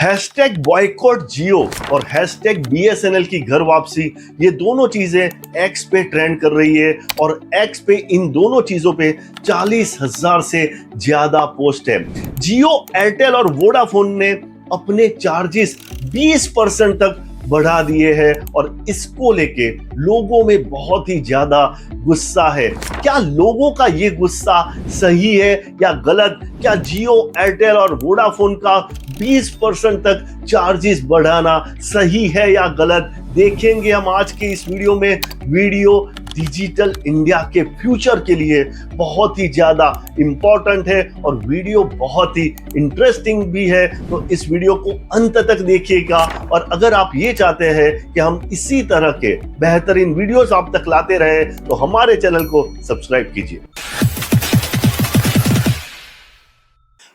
Hashtag boycott जियो और hashtag BSNL की घर वापसी, ये दोनों चीजें एक्स पे ट्रेंड कर रही है और एक्स पे इन दोनों चीजों पे 40,000 से ज्यादा पोस्ट है। जियो, एयरटेल और वोडाफोन ने अपने चार्जेस 20% तक बढ़ा दिए हैं और इसको लेके लोगों में बहुत ही ज्यादा गुस्सा है। क्या लोगों का ये गुस्सा सही है या गलत? क्या जियो, एयरटेल और वोडाफोन का 20% तक चार्जेस बढ़ाना सही है या गलत? देखेंगे हम आज के इस वीडियो में। वीडियो डिजिटल इंडिया के फ्यूचर के लिए बहुत ही ज्यादा इंपॉर्टेंट है और वीडियो बहुत ही इंटरेस्टिंग भी है, तो इस वीडियो को अंत तक देखिएगा। और अगर आप ये चाहते हैं कि हम इसी तरह के बेहतरीन वीडियोस आप तक लाते रहे तो हमारे चैनल को सब्सक्राइब कीजिए।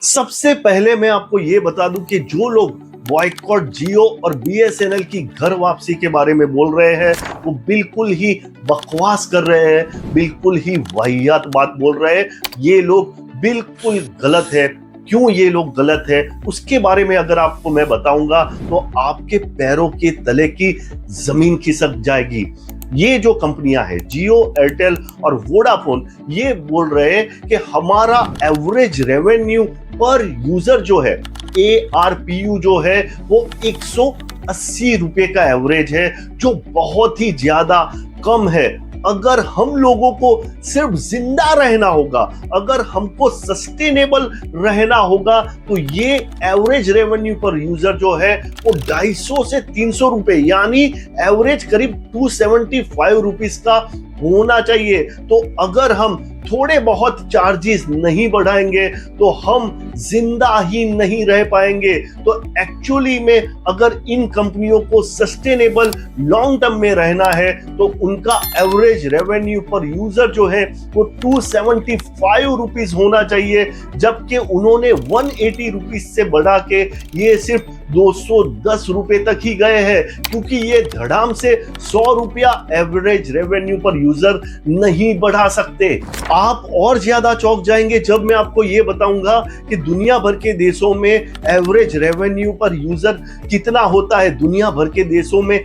सबसे पहले मैं आपको ये बता दूं कि जो लोग बॉयकॉट जियो और बीएसएनएल की घर वापसी के बारे में बोल रहे हैं वो बिल्कुल ही बकवास कर रहे हैं, बिल्कुल ही वाहियात बात बोल रहे हैं। ये लोग बिल्कुल गलत है। क्यों ये लोग गलत है उसके बारे में अगर आपको मैं बताऊंगा तो आपके पैरों के तले की जमीन खिसक जाएगी। ये जो कंपनियां हैं जियो, एयरटेल और वोडाफोन, ये बोल रहे हैं कि हमारा एवरेज रेवेन्यू पर यूजर जो है, ARPU जो है वो 180 रुपए का एवरेज है, जो बहुत ही ज्यादा कम है। अगर हम लोगों को सिर्फ जिंदा रहना होगा, अगर हमको सस्टेनेबल रहना होगा तो ये एवरेज रेवेन्यू पर यूजर जो है वो 250 से 300 रुपए, यानी एवरेज करीब 275 रुपीस का होना चाहिए। तो अगर हम थोड़े बहुत चार्जेस नहीं बढ़ाएंगे तो हम जिंदा ही नहीं रह पाएंगे। तो एक्चुअली में अगर इन कंपनियों को सस्टेनेबल लॉन्ग टर्म में रहना है तो उनका एवरेज रेवेन्यू पर यूजर जो है वो 275 रुपीस होना चाहिए, जबकि उन्होंने 180 रुपीस से बढ़ा के ये सिर्फ 210 रुपए तक ही गए हैं, क्योंकि ये धड़ाम से 100 रुपया एवरेज रेवेन्यू पर यूजर नहीं बढ़ा सकते। आप और ज्यादा चौंक जाएंगे जब मैं आपको ये बताऊंगा कि दुनिया भर के देशों में एवरेज रेवेन्यू पर यूजर कितना होता है। दुनिया भर के देशों में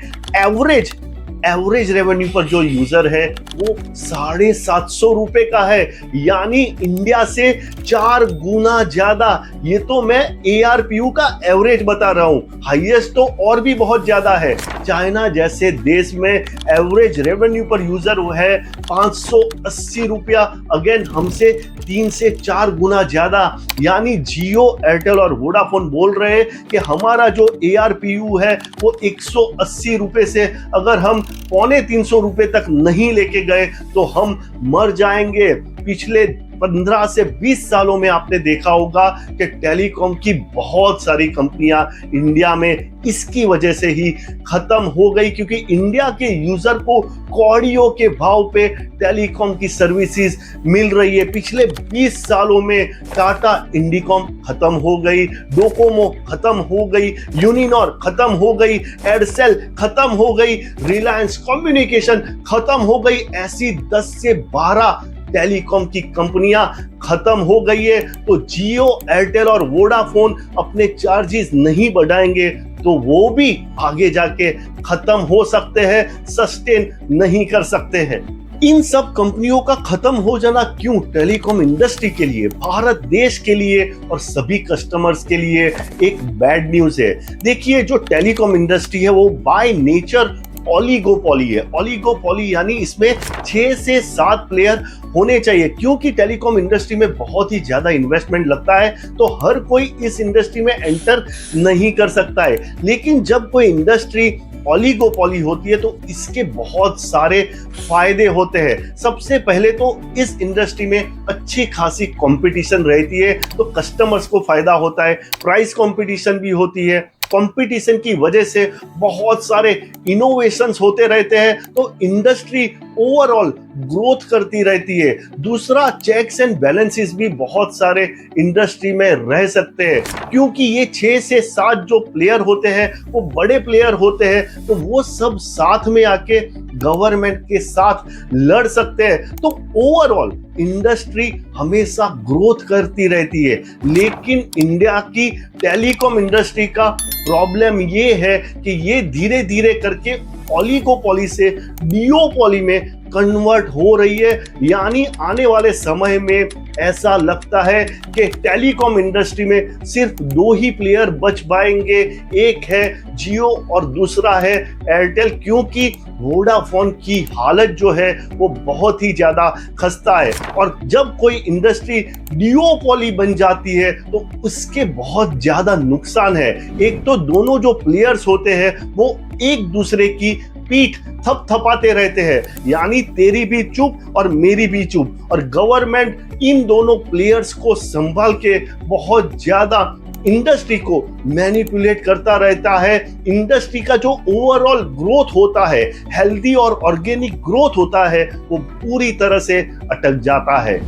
एवरेज रेवेन्यू पर जो यूजर है वो 750 रुपए का है, यानी इंडिया से 4 गुना ज्यादा। ये तो मैं ARPU का एवरेज बता रहा हूं, हाईएस्ट तो और भी बहुत ज्यादा है। चाइना जैसे देश में एवरेज रेवेन्यू पर यूजर वो है 580 रुपया, अगेन हमसे 3 से 4 गुना ज्यादा। यानी जियो, एयरटेल और वोडाफोन बोल रहे हैं कि हमारा जो ARPU है वो 180 रुपए से अगर हम 250 रुपए तक नहीं लेके गए तो हम मर जाएंगे। पिछले 15 से 20 सालों में आपने देखा होगा कि टेलीकॉम की बहुत सारी कंपनियां इंडिया में इसकी वजह से ही खत्म हो गई, क्योंकि इंडिया के यूजर को कौड़ियों के भाव पे टेलीकॉम की सर्विसेज मिल रही है। पिछले 20 सालों में टाटा इंडिकॉम खत्म हो गई, डोकोमो खत्म हो गई, यूनिनॉर खत्म हो गई, एयरसेल खत्म हो गई, रिलायंस कम्युनिकेशन खत्म हो गई। ऐसी 10 से 12 टेलीकॉम की कंपनियां खत्म हो गई है। तो जियो, एयरटेल और वोडाफोन अपने चार्जेस नहीं बढ़ाएंगे तो वो भी आगे जाके खत्म हो सकते हैं, सस्टेन नहीं कर सकते हैं। इन सब कंपनियों का खत्म हो जाना क्यों टेलीकॉम इंडस्ट्री के लिए, भारत देश के लिए और सभी कस्टमर्स के लिए एक बैड न्यूज है। देखिए, जो टेलीकॉम इंडस्ट्री है वो बाय नेचर ओलिगोपॉली है। ओलिगोपॉली यानी इसमें 6 से 7 प्लेयर होने चाहिए, क्योंकि टेलीकॉम इंडस्ट्री में बहुत ही ज्यादा इन्वेस्टमेंट लगता है तो हर कोई इस इंडस्ट्री में एंटर नहीं कर सकता है। लेकिन जब कोई इंडस्ट्री ओलिगोपॉली होती है तो इसके बहुत सारे फायदे होते हैं। सबसे पहले तो इस इंडस्ट्री में अच्छी खासी कंपटीशन रहती है तो कस्टमर्स को फायदा होता है, प्राइस कंपटीशन भी होती है। कंपटीशन की वजह से बहुत सारे इनोवेशंस होते रहते हैं तो इंडस्ट्री ओवरऑल ग्रोथ करती रहती है। दूसरा, चेक्स एंड बैलेंसेस भी बहुत सारे इंडस्ट्री में रह सकते हैं, क्योंकि ये 6 से 7 जो प्लेयर होते हैं वो बड़े प्लेयर होते हैं, तो वो सब साथ में आके गवर्नमेंट के साथ लड़ सकते हैं। तो ओवरऑल इंडस्ट्री हमेशा ग्रोथ करती रहती है। लेकिन इंडिया की टेलीकॉम इंडस्ट्री का प्रॉब्लम ये है कि ये धीरे धीरे करके ओलिगोपोली से डिओपोली में कन्वर्ट हो रही है। यानी आने वाले समय में ऐसा लगता है कि टेलीकॉम इंडस्ट्री में सिर्फ 2 ही प्लेयर बच पाएंगे, एक है जियो और दूसरा है एयरटेल, क्योंकि वोडाफोन की हालत जो है वो बहुत ही ज्यादा खस्ता है। और जब कोई इंडस्ट्री डिओपोली बन जाती है तो उसके बहुत ज्यादा नुकसान है। एक तो दोनों जो प्लेयर्स होते हैं वो एक दूसरे की पीठ थपथपाते रहते हैं, यानी तेरी भी चुप और मेरी भी चुप, और गवर्नमेंट इन दोनों प्लेयर्स को संभाल के बहुत ज्यादा इंडस्ट्री को मैनिपुलेट करता रहता है। इंडस्ट्री का जो ओवरऑल ग्रोथ होता है, हेल्दी और ऑर्गेनिक ग्रोथ होता है, वो पूरी तरह से अटक जाता है।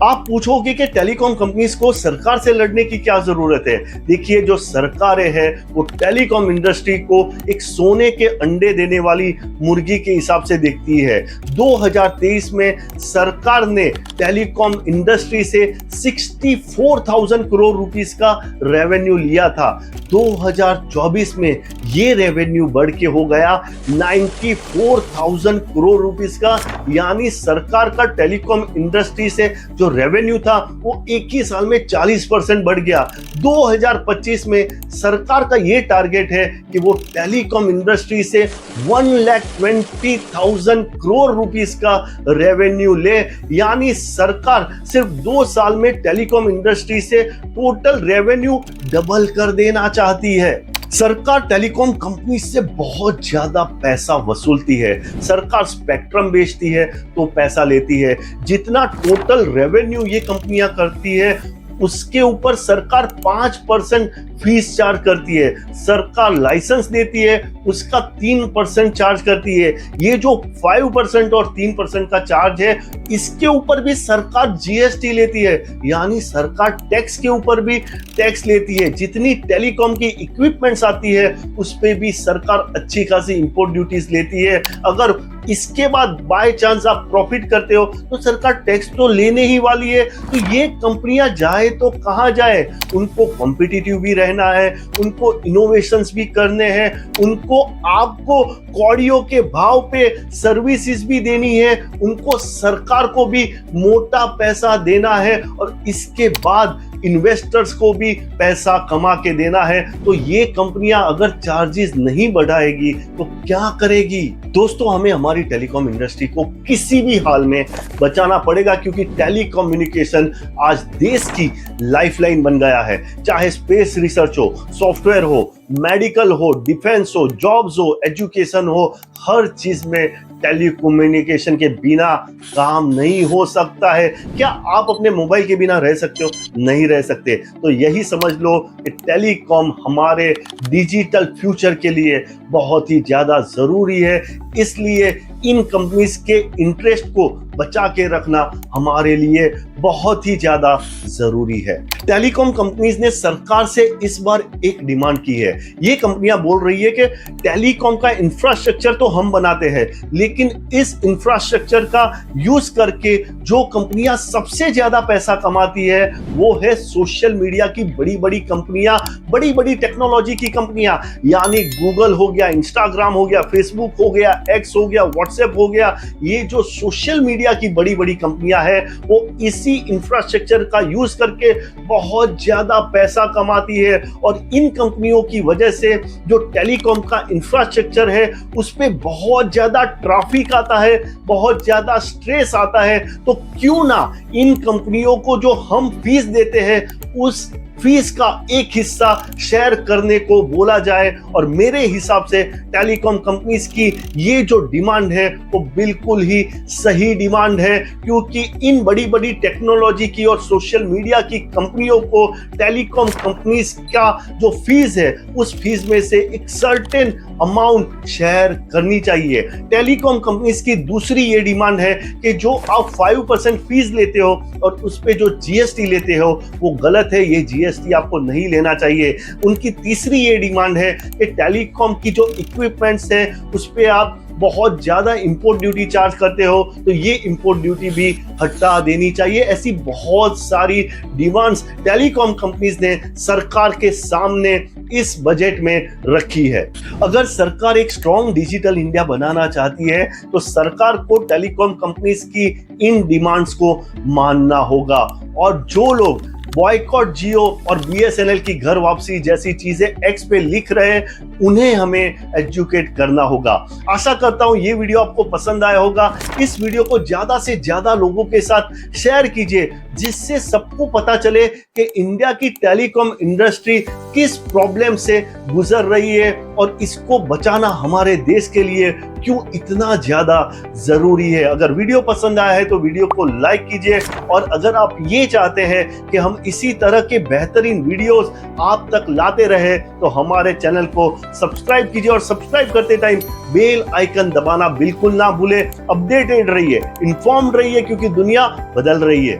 आप पूछोगे कि टेलीकॉम कंपनीज को सरकार से लड़ने की क्या जरूरत है। देखिए, जो सरकारें हैं वो टेलीकॉम इंडस्ट्री को एक सोने के अंडे देने वाली मुर्गी के हिसाब से देखती है। 2023 में सरकार ने टेलीकॉम इंडस्ट्री से 64,000 करोड़ रुपीस का रेवेन्यू लिया था। 2024 में ये रेवेन्यू बढ़ के हो गया 94,000 करोड़ रुपीस का, यानी सरकार का टेलीकॉम इंडस्ट्री से जो रेवेन्यू था वो एक ही साल में 40% बढ़ गया। 2025 में सरकार का ये टारगेट है कि वो टेलीकॉम इंडस्ट्री से 1,20,000 करोड़ रुपीस का रेवेन्यू ले, यानी सरकार सिर्फ 2 साल में टेलीकॉम इंडस्ट्री से टोटल रेवेन्यू डबल कर देना चाहती है। सरकार टेलीकॉम कंपनी से बहुत ज्यादा पैसा वसूलती है। सरकार स्पेक्ट्रम बेचती है तो पैसा लेती है। जितना टोटल रेवेन्यू ये कंपनियां करती है उसके ऊपर सरकार 5% फीस चार्ज करती है। सरकार लाइसेंस देती है उसका 3% चार्ज करती है। ये जो 5% और 3% का चार्ज है, इसके ऊपर भी सरकार जीएसटी लेती है, यानी सरकार टैक्स के ऊपर भी टैक्स लेती है। जितनी टेलीकॉम की इक्विपमेंट्स आती है उस पे भी सरकार अच्छी खासी इंपोर्ट ड्यूटीज लेती है। अगर इसके बाद बाय चांस आप प्रॉफिट करते हो तो सरकार टैक्स तो लेने ही वाली है। तो ये कंपनियां जाए तो कहां जाए, उनको कॉम्पिटिटिव भी रहना है, उनको इनोवेशंस भी करने हैं, उनको आपको कौड़ियों के भाव पे सर्विसेज भी देनी है, उनको सरकार को भी मोटा पैसा देना है और इसके बाद इन्वेस्टर्स को भी पैसा कमा के देना है। तो ये कंपनियां अगर चार्जेस नहीं बढ़ाएगी तो क्या करेगी। दोस्तों, हमें हमारी टेलीकॉम इंडस्ट्री को किसी भी हाल में बचाना पड़ेगा, क्योंकि टेलीकम्युनिकेशन आज देश की लाइफलाइन बन गया है। चाहे स्पेस रिसर्च हो, सॉफ्टवेयर हो, मेडिकल हो, डिफेंस हो, जॉब्स हो, एजुकेशन हो, हर चीज में टेलीकम्युनिकेशन के बिना काम नहीं हो सकता है। क्या आप अपने मोबाइल के बिना रह सकते हो? नहीं रह सकते। तो यही समझ लो कि टेलीकॉम हमारे डिजिटल फ्यूचर के लिए बहुत ही ज्यादा जरूरी है। इसलिए इन कंपनीज के इंटरेस्ट को बचा के रखना हमारे लिए बहुत ही ज्यादा जरूरी है। टेलीकॉम कंपनीज ने सरकार से इस बार एक डिमांड की है। ये कंपनियां बोल रही है कि टेलीकॉम का इंफ्रास्ट्रक्चर तो हम बनाते हैं, लेकिन इस इंफ्रास्ट्रक्चर का यूज करके जो कंपनियां सबसे ज्यादा पैसा कमाती है वो है सोशल मीडिया की बड़ी बड़ी कंपनियां, बड़ी बड़ी टेक्नोलॉजी की कंपनियां, यानी गूगल हो गया, इंस्टाग्राम हो गया, फेसबुक हो गया, एक्स हो गया, व्हाट्सएप हो गया। ये जो सोशल मीडिया की बड़ी बड़ी कंपनियां हैं वो इसी इंफ्रास्ट्रक्चर का यूज करके बहुत ज्यादा पैसा कमाती है। और इन कंपनियों की वजह से जो टेलीकॉम का इंफ्रास्ट्रक्चर है उस पे बहुत ज्यादा ट्रैफिक आता है, बहुत ज्यादा स्ट्रेस आता है। तो क्यों ना इन कंपनियों को जो हम फीस देते हैं उस फीस का एक हिस्सा शेयर करने को बोला जाए। और मेरे हिसाब से टेलीकॉम कंपनीज की ये जो डिमांड है वो बिल्कुल ही सही डिमांड है, क्योंकि इन बड़ी बड़ी टेक्नोलॉजी की और सोशल मीडिया की कंपनियों को टेलीकॉम कंपनीज का जो फीस है उस फीस में से एक सर्टेन अमाउंट शेयर करनी चाहिए। टेलीकॉम कंपनीज की दूसरी ये डिमांड है कि जो आप 5% फीस लेते हो और उस पे जो जीएसटी लेते हो वो गलत है, ये जीएसटी आपको नहीं लेना चाहिए। उनकी तीसरी ये डिमांड है कि टेलीकॉम की जो इक्विपमेंट्स है उस पे आप बहुत ज्यादा इंपोर्ट ड्यूटी चार्ज करते हो, तो ये इंपोर्ट ड्यूटी भी हटा देनी चाहिए। ऐसी बहुत सारी डिमांड्स टेलीकॉम कंपनीज ने सरकार के सामने इस बजट में रखी है। अगर सरकार एक स्ट्रॉन्ग डिजिटल इंडिया बनाना चाहती है तो सरकार को टेलीकॉम कंपनीज की इन डिमांड्स को मानना होगा। और जो लोग बॉयकॉट जियो और बीएसएनएल की घर वापसी जैसी चीजें एक्स पे लिख रहे हैं उन्हें हमें एजुकेट करना होगा। आशा करता हूं ये वीडियो आपको पसंद आया होगा। इस वीडियो को ज्यादा से ज्यादा लोगों के साथ शेयर कीजिए, जिससे सबको पता चले कि इंडिया की टेलीकॉम इंडस्ट्री किस प्रॉब्लम से गुजर रही है और इसको बचाना हमारे देश के लिए क्यों इतना ज्यादा जरूरी है। अगर वीडियो पसंद आया है तो वीडियो को लाइक कीजिए, और अगर आप ये चाहते हैं कि हम इसी तरह के बेहतरीन वीडियोस आप तक लाते रहे तो हमारे चैनल को सब्सक्राइब कीजिए, और सब्सक्राइब करते टाइम बेल आइकन दबाना बिल्कुल ना भूले। अपडेटेड रहिए, इन्फॉर्म्ड रहिए, क्योंकि दुनिया बदल रही है।